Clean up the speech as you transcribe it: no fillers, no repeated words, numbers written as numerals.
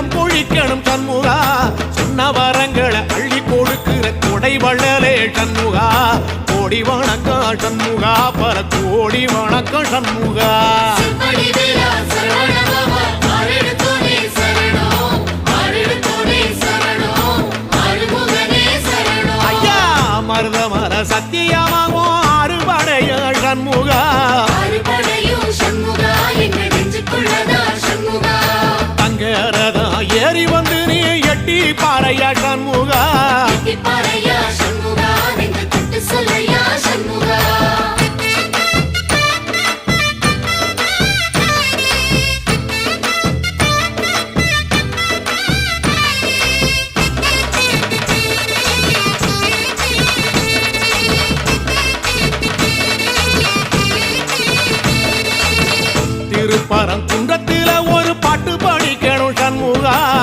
செல்வம் பொழிக்கணும் சண்முகா சொன்ன வரங்களை அள்ளி கொடுக்கிற கொடை வள்ளலே சண்முகா கோடி வணக்கம் சண்முகா பல கோடி வணக்கம் சண்முகா ஐயா மருதமர சத்தியமாகும் அறுபடைய சண்முகா தங்கரதா ஏறி வந்து நீ எட்டி பாறையா சண்முகா திருப்பரங்குன்றத்தில ஒரு பாட்டு படிக்கணும் சண்முகா